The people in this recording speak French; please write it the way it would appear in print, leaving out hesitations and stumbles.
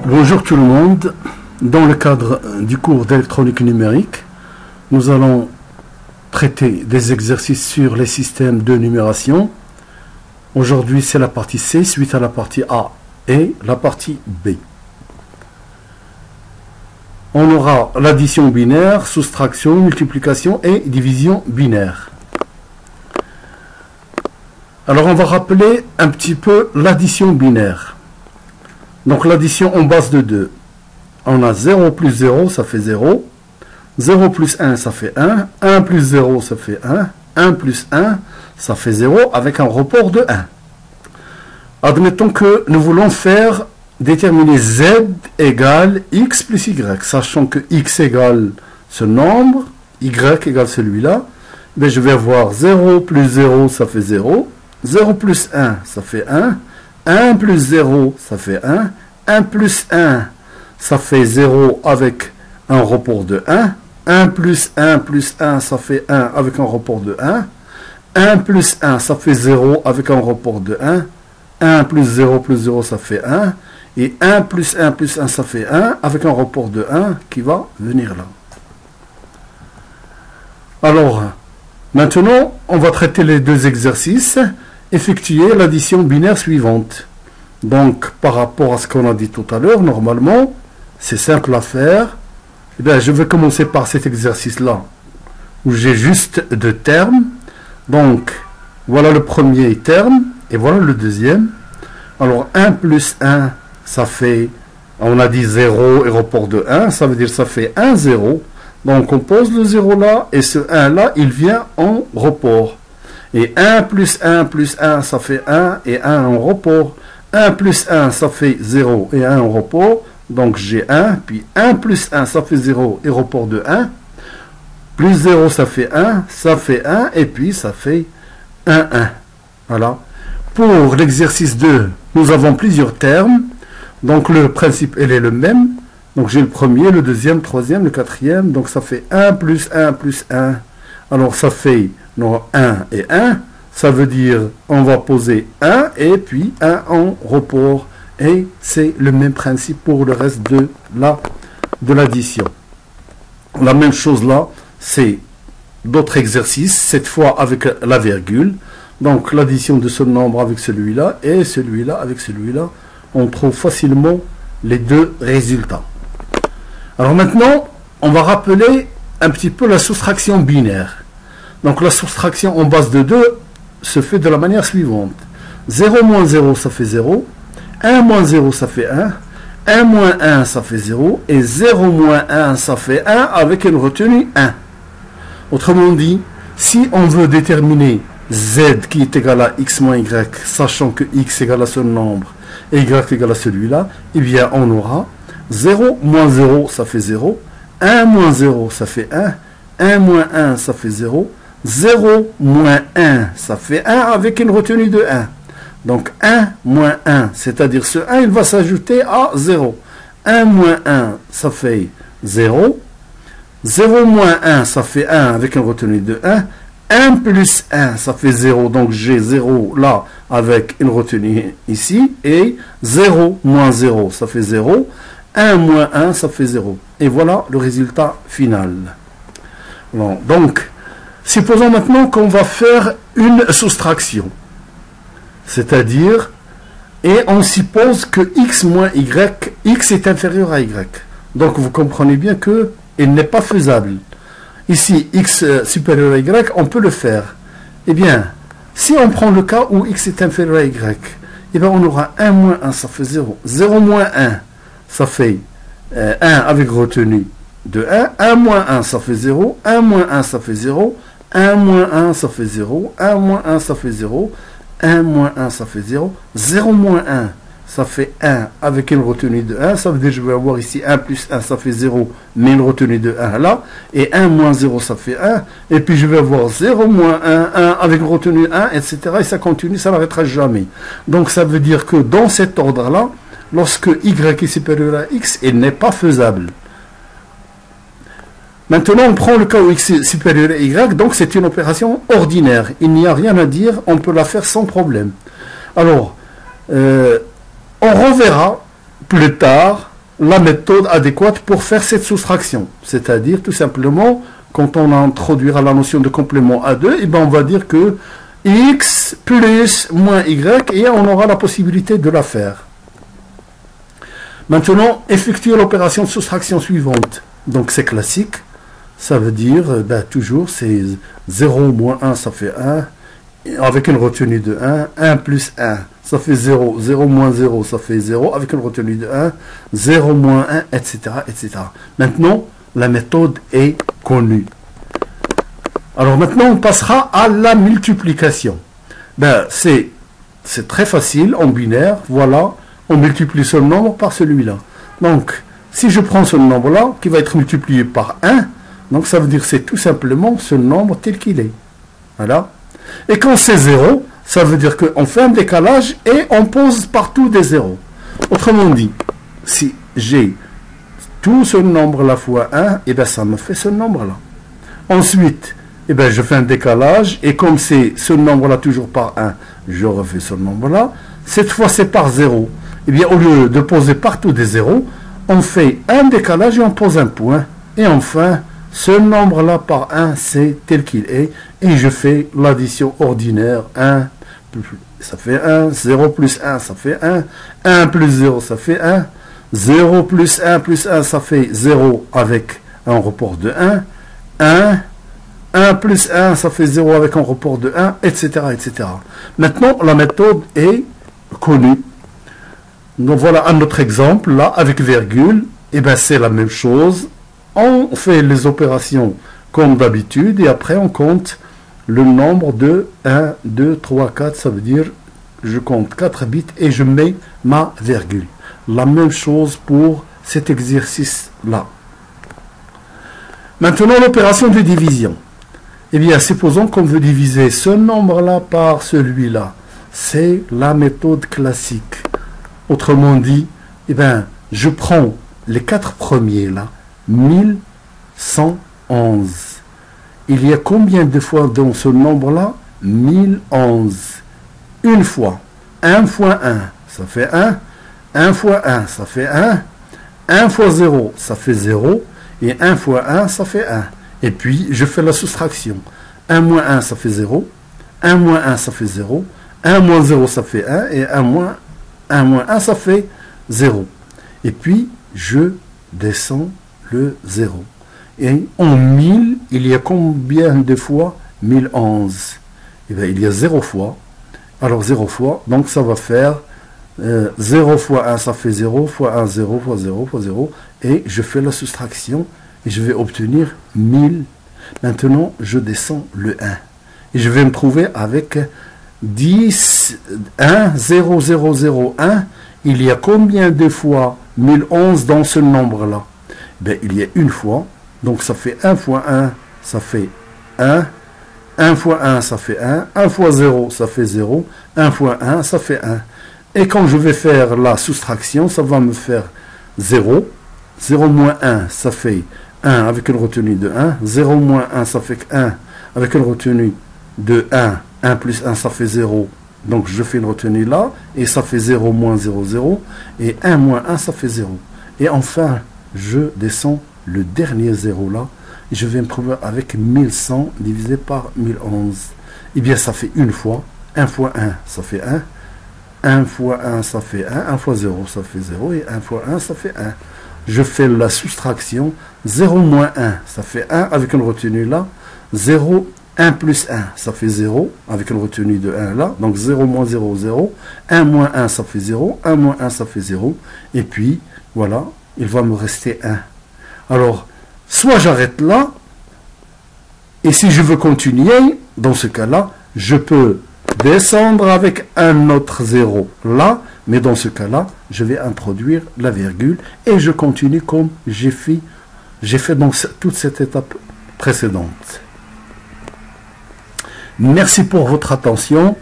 Bonjour tout le monde. Dans le cadre du cours d'électronique numérique, nous allons traiter des exercices sur les systèmes de numération. Aujourd'hui, c'est la partie C, suite à la partie A et la partie B. On aura l'addition binaire, soustraction, multiplication et division binaire. Alors, on va rappeler un petit peu l'addition binaire. Donc, l'addition en base de 2. On a 0 plus 0, ça fait 0. 0 plus 1, ça fait 1. 1 plus 0, ça fait 1. 1 plus 1, ça fait 0 avec un report de 1. Admettons que nous voulons faire déterminer z égale x plus y, sachant que x égale ce nombre, y égale celui-là. Je vais avoir 0 plus 0, ça fait 0. 0 plus 1, ça fait 1. 1 plus 0, ça fait 1. 1 plus 1, ça fait 0 avec un report de 1. 1 plus 1 plus 1, ça fait 1 avec un report de 1. 1 plus 1, ça fait 0 avec un report de 1. 1 plus 0, ça fait 1. Et 1 plus 1 plus 1, ça fait 1 avec un report de 1 qui va venir là. Alors, maintenant, on va traiter les deux exercices. Effectuer l'addition binaire suivante. Donc, par rapport à ce qu'on a dit tout à l'heure, normalement, c'est simple à faire. Eh bien, je vais commencer par cet exercice-là, où j'ai juste deux termes. Donc, voilà le premier terme, et voilà le deuxième. Alors, 1 plus 1, ça fait, on a dit 0 et report de 1, ça veut dire ça fait 1, 0. Donc, on pose le 0 là, et ce 1 là, il vient en report. Et 1 plus 1 plus 1, ça fait 1 et 1 en report. 1 plus 1, ça fait 0 et 1 en report. Donc j'ai 1, puis 1 plus 1, ça fait 0 et report de 1. Plus 0, ça fait 1, et puis ça fait 1, 1. Voilà. Pour l'exercice 2, nous avons plusieurs termes. Donc le principe, elle est le même. Donc j'ai le premier, le deuxième, le troisième, le quatrième. Donc ça fait 1 plus 1 plus 1. Alors ça fait 1 et 1. Ça veut dire on va poser 1 et puis 1 en report. Et c'est le même principe pour le reste de l'addition. La même chose là, c'est d'autres exercices, cette fois avec la virgule. Donc l'addition de ce nombre avec celui-là et celui-là avec celui-là, on trouve facilement les deux résultats. Alors maintenant, on va rappeler un petit peu la soustraction binaire. Donc la soustraction en base de 2 se fait de la manière suivante. 0 moins 0, ça fait 0. 1 moins 0, ça fait 1. 1 moins 1, ça fait 0. Et 0 moins 1, ça fait 1 avec une retenue 1. Autrement dit, si on veut déterminer z qui est égal à x moins y, sachant que x égale à ce nombre et y égale à celui-là, eh bien on aura 0 moins 0, ça fait 0. 1 moins 0, ça fait 1. 1 moins 1, ça fait 0. 0 moins 1, ça fait 1 avec une retenue de 1. Donc 1 moins 1, c'est-à-dire ce 1, il va s'ajouter à 0. 1 moins 1, ça fait 0. 0 moins 1, ça fait 1 avec une retenue de 1. 1 plus 1, ça fait 0. Donc j'ai 0 là avec une retenue ici. Et 0 moins 0, ça fait 0. 1 moins 1, ça fait 0. Et voilà le résultat final. Bon, donc, supposons maintenant qu'on va faire une soustraction. C'est-à-dire, et on suppose que x moins y, x est inférieur à y. Donc vous comprenez bien que il n'est pas faisable. Ici, x supérieur à y, on peut le faire. Eh bien, si on prend le cas où x est inférieur à y, eh bien on aura 1 moins 1, ça fait 0. 0 moins 1, ça fait 1 avec retenue de 1. 1 moins 1, ça fait 0. 1 moins 1, ça fait 0. 1 moins 1, ça fait 0. 1 moins 1, ça fait 0. 1 moins 1, ça fait 0. 0 moins 1, ça fait 1 avec une retenue de 1. Ça veut dire que je vais avoir ici 1 plus 1, ça fait 0, mais une retenue de 1 là. Et 1 moins 0, ça fait 1. Et puis je vais avoir 0 moins 1, 1 avec une retenue 1, etc. Et ça continue, ça n'arrêtera jamais. Donc ça veut dire que dans cet ordre-là, lorsque y est supérieur à x, il n'est pas faisable. Maintenant, on prend le cas où x est supérieur à y, donc c'est une opération ordinaire. Il n'y a rien à dire, on peut la faire sans problème. Alors, on reverra plus tard la méthode adéquate pour faire cette soustraction. C'est-à-dire, tout simplement, quand on introduira la notion de complément à 2, et ben on va dire que x plus moins y, et on aura la possibilité de la faire. Maintenant, effectuer l'opération de soustraction suivante. Donc c'est classique. Ça veut dire, toujours, c'est 0 moins 1, ça fait 1. Avec une retenue de 1. 1 plus 1, ça fait 0. 0 moins 0, ça fait 0. Avec une retenue de 1. 0 moins 1, etc., etc. Maintenant, la méthode est connue. Alors maintenant, on passera à la multiplication. C'est très facile en binaire. Voilà, on multiplie ce nombre par celui-là. Donc, si je prends ce nombre-là, qui va être multiplié par 1, donc ça veut dire que c'est tout simplement ce nombre tel qu'il est. Voilà. Et quand c'est 0, ça veut dire qu'on fait un décalage et on pose partout des zéros. Autrement dit, si j'ai tout ce nombre-là fois 1, et bien ça me fait ce nombre-là. Ensuite, et bien je fais un décalage, et comme c'est ce nombre-là toujours par 1, je refais ce nombre-là. Cette fois, c'est par 0. Et bien au lieu de poser partout des zéros, on fait un décalage et on pose un point. Et enfin, ce nombre-là par 1, c'est tel qu'il est. Et je fais l'addition ordinaire. 1, ça fait 1. 0 plus 1, ça fait 1. 1 plus 0, ça fait 1. 0 plus 1, ça fait 0 avec un report de 1. 1. 1 plus 1, ça fait 0 avec un report de 1, etc., etc. Maintenant, la méthode est connue. Donc voilà un autre exemple, là, avec virgule. Et bien, c'est la même chose. On fait les opérations comme d'habitude et après on compte le nombre de 1, 2, 3, 4. Ça veut dire je compte 4 bits et je mets ma virgule. La même chose pour cet exercice-là. Maintenant, l'opération de division. Eh bien, supposons qu'on veut diviser ce nombre-là par celui-là. C'est la méthode classique. Autrement dit, eh bien, je prends les 4 premiers là. 1111. Il y a combien de fois dans ce nombre-là? 1011. Une fois. 1 fois 1, ça fait 1. 1 fois 1, ça fait 1. 1 fois 0, ça fait 0. Et 1 fois 1, ça fait 1. Et puis, je fais la soustraction. 1 moins 1, ça fait 0. 1 moins 1, ça fait 0. 1 moins 0, ça fait 1. Et 1 moins 1, ça fait 0. Et puis, je descends le 0. Et en 1000, il y a combien de fois 1011? Eh bien, il y a 0 fois. Alors, 0 fois, donc ça va faire 0 fois 1, ça fait 0, fois 1, 0, fois 0, fois 0. Et je fais la soustraction et je vais obtenir 1000. Maintenant, je descends le 1. Et je vais me trouver avec 10, 1, 0, 0, 0, 1. Il y a combien de fois 1011 dans ce nombre-là? Ben, il y a une fois. Donc, ça fait 1 fois 1, ça fait 1. 1 fois 1, ça fait 1. 1 fois 0, ça fait 0. 1 fois 1, ça fait 1. Et quand je vais faire la soustraction, ça va me faire 0. 0 moins 1, ça fait 1 avec une retenue de 1. 0 moins 1, ça fait 1 avec une retenue de 1. 1 plus 1, ça fait 0. Donc je fais une retenue là. Et ça fait 0 moins 0, 0. Et 1 moins 1, ça fait 0. Et enfin, je descends le dernier 0 là. Et je vais me trouver avec 1100 divisé par 1011. Eh bien, ça fait une fois. 1 fois 1, ça fait 1. 1 fois 1, ça fait 1. 1 fois 0, ça fait 0. Et 1 fois 1, ça fait 1. Je fais la soustraction. 0 moins 1, ça fait 1 avec une retenue là. 0, 1 plus 1, ça fait 0 avec une retenue de 1 là. Donc 0 moins 0, 0. 1 moins 1, ça fait 0. 1 moins 1, ça fait 0. Et puis, voilà, il va me rester 1. Alors, soit j'arrête là. Et si je veux continuer, dans ce cas-là, je peux descendre avec un autre 0 là. Mais dans ce cas-là, je vais introduire la virgule et je continue comme j'ai fait dans toute cette étape précédente. Merci pour votre attention.